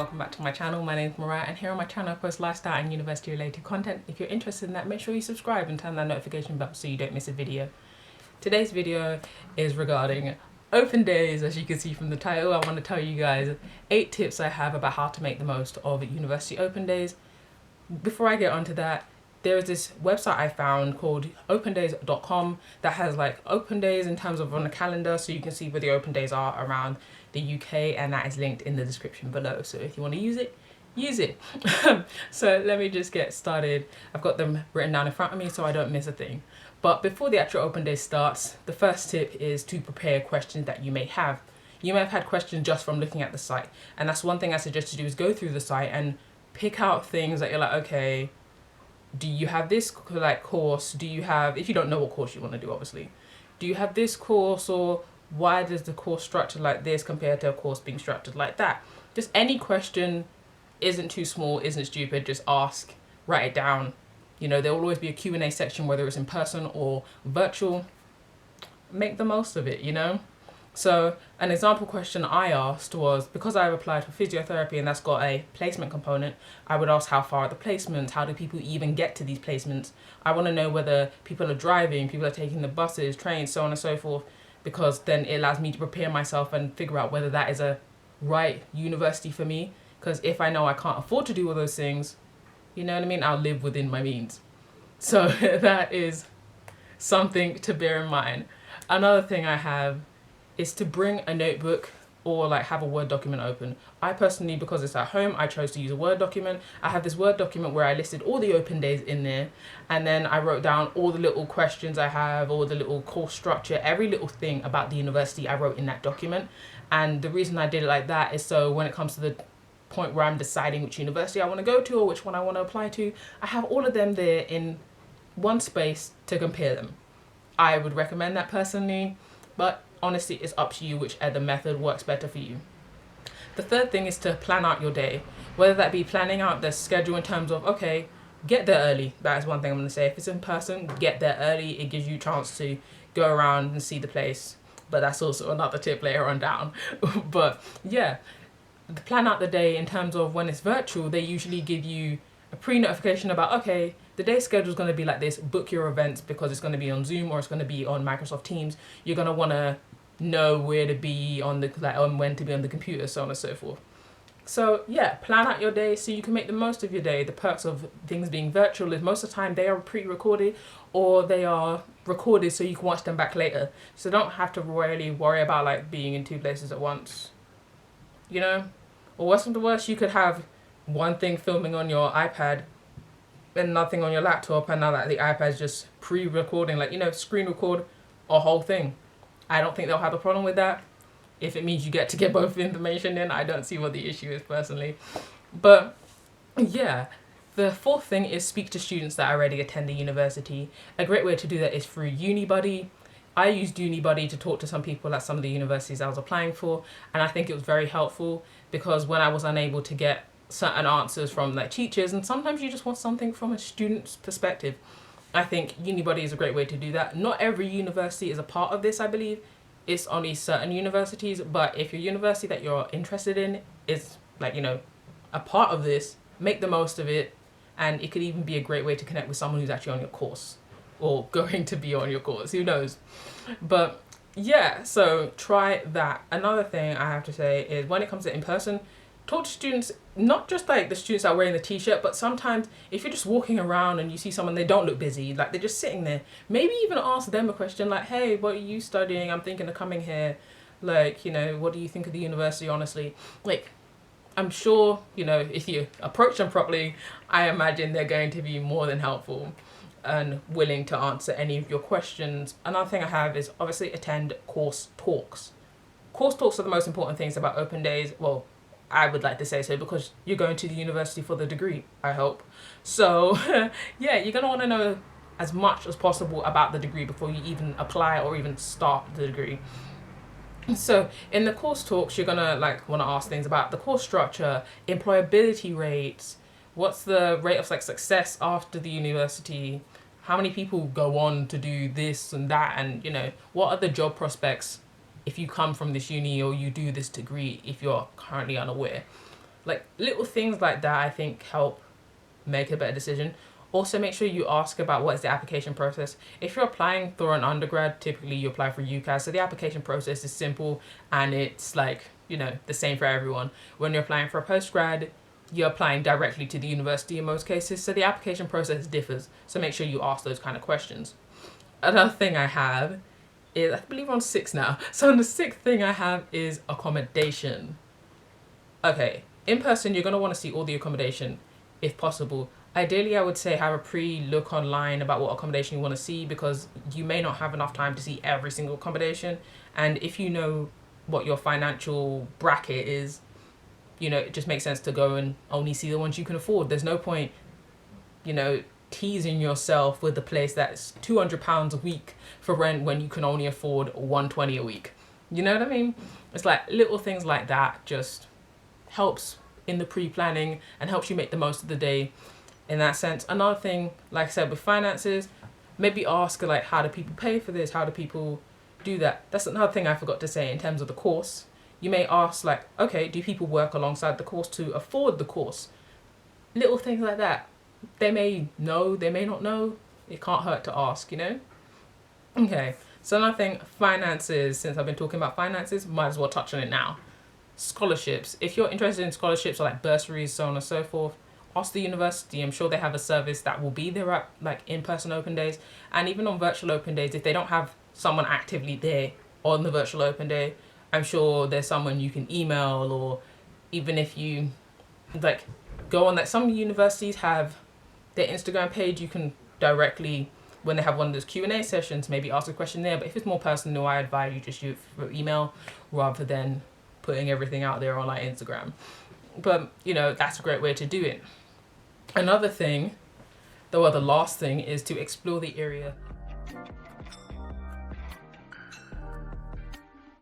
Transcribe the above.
welcome back to my channel. My name is Mariah, and here on my channel I post lifestyle and university related content. If you're interested in that, make sure you subscribe and turn that notification bell so you don't miss a video. Today's video is regarding open days. As you can see from the title, I want to tell you guys 8 tips I have about how to make the most of university open days. Before I get onto that, there is this website I found called opendays.com that has like open days in terms of on a calendar, so you can see where the open days are around the UK, and that is linked in the description below. So if you want to use it, use it. So let me just get started. I've got them written down in front of me so I don't miss a thing. But before the actual open day starts, the first tip is to prepare questions that you may have. You may have had questions just from looking at the site, and that's one thing I suggest to do, is go through the site and pick out things that you're like, okay, do you have this like course? Do you have, if you don't know what course you want to do, obviously, do you have this course, or why does the course structured like this compared to a course being structured like that? Just any question isn't too small, isn't stupid, just ask, write it down. You know, there will always be a Q&A section, whether it's in person or virtual. Make the most of it, you know? So an example question I asked was, because I've applied for physiotherapy and that's got a placement component, I would ask how far are the placements, how do people even get to these placements? I want to know whether people are driving, people are taking the buses, trains, so on and so forth, because then it allows me to prepare myself and figure out whether that is a right university for me. Because if I know I can't afford to do all those things, you know what I mean, I'll live within my means. So that is something to bear in mind. Another thing I have is to bring a notebook or like have a Word document open. I personally, because it's at home, I chose to use a Word document. I have this Word document where I listed all the open days in there, and then I wrote down all the little questions I have, all the little course structure, every little thing about the university I wrote in that document. And the reason I did it like that is so when it comes to the point where I'm deciding which university I want to go to or which one I want to apply to, I have all of them there in one space to compare them. I would recommend that personally, but honestly, it's up to you which other method works better for you. The third thing is to plan out your day, whether that be planning out the schedule in terms of, okay, get there early. That is one thing I'm going to say. If it's in person, get there early. It gives you a chance to go around and see the place. But that's also another tip later on down. But yeah, plan out the day in terms of when it's virtual, they usually give you a pre-notification about, okay, the day schedule is going to be like this, book your events because it's going to be on Zoom or it's going to be on Microsoft Teams. You're going to want to know where to be on the, like, on when to be on the computer, so on and so forth. So yeah, plan out your day so you can make the most of your day. The perks of things being virtual is most of the time they are pre-recorded or they are recorded so you can watch them back later. So don't have to really worry about like being in 2 places at once, you know? Or worse than the worst, you could have one thing filming on your iPad and nothing on your laptop, and now that the iPad's just pre-recording, like, you know, screen record a whole thing. I don't think they'll have a problem with that. If it means you get to get both information in, I don't see what the issue is personally. But yeah, the fourth thing is speak to students that already attend the university. A great way to do that is through UniBuddy. I used UniBuddy to talk to some people at some of the universities I was applying for, and I think it was very helpful because when I was unable to get certain answers from like teachers, and sometimes you just want something from a student's perspective, I think UniBuddy is a great way to do that. Not every university is a part of this, I believe. It's only certain universities, but if your university that you're interested in is like, you know, a part of this, make the most of it. And it could even be a great way to connect with someone who's actually on your course or going to be on your course, who knows. But yeah, so try that. Another thing I have to say is when it comes to in-person, talk to students, not just like the students that are wearing the t-shirt, but sometimes if you're just walking around and you see someone, they don't look busy, like they're just sitting there, maybe even ask them a question like, hey, what are you studying? I'm thinking of coming here. Like, you know, what do you think of the university, honestly? Like, I'm sure, you know, if you approach them properly, I imagine they're going to be more than helpful and willing to answer any of your questions. Another thing I have is obviously attend course talks. Course talks are the most important things about open days. Well, I would like to say so because you're going to the university for the degree, I hope. So yeah, you're going to want to know as much as possible about the degree before you even apply or even start the degree. So in the course talks, you're going to like want to ask things about the course structure, employability rates, what's the rate of like success after the university, how many people go on to do this and that, and you know, what are the job prospects if you come from this uni or you do this degree if you're currently unaware. Like little things like that I think help make a better decision. Also, make sure you ask about what is the application process. If you're applying for an undergrad, typically you apply for UCAS, so the application process is simple and it's like, you know, the same for everyone. When you're applying for a postgrad, you're applying directly to the university in most cases, so the application process differs. So make sure you ask those kind of questions. Another thing I have is, I believe we're on 6 now. So on the 6th thing I have is accommodation. Okay, in person, you're going to want to see all the accommodation if possible. Ideally, I would say have a pre-look online about what accommodation you want to see, because you may not have enough time to see every single accommodation. And if you know what your financial bracket is, you know, it just makes sense to go and only see the ones you can afford. There's no point, you know, teasing yourself with a place that's £200 a week for rent when you can only afford £120 a week. You know what I mean? It's like little things like that just helps in the pre-planning and helps you make the most of the day in that sense. Another thing, like I said, with finances, maybe ask like, how do people pay for this? How do people do that? That's another thing I forgot to say in terms of the course. You may ask like, okay, do people work alongside the course to afford the course? Little things like that. They may know, they may not know. It can't hurt to ask, you know? Okay, so another thing, finances. Since I've been talking about finances, might as well touch on it now. Scholarships. If you're interested in scholarships or like bursaries, so on and so forth, ask the university. I'm sure they have a service that will be there at like in-person open days, and even on virtual open days. If they don't have someone actively there on the virtual open day, I'm sure there's someone you can email, or even if you like go on that, some universities have their Instagram page. You can directly, when they have one of those Q&A sessions, maybe ask a question there. But if it's more personal, I advise you just use email rather than putting everything out there on like Instagram. But you know, that's a great way to do it. Another thing, the last thing, is to explore the area.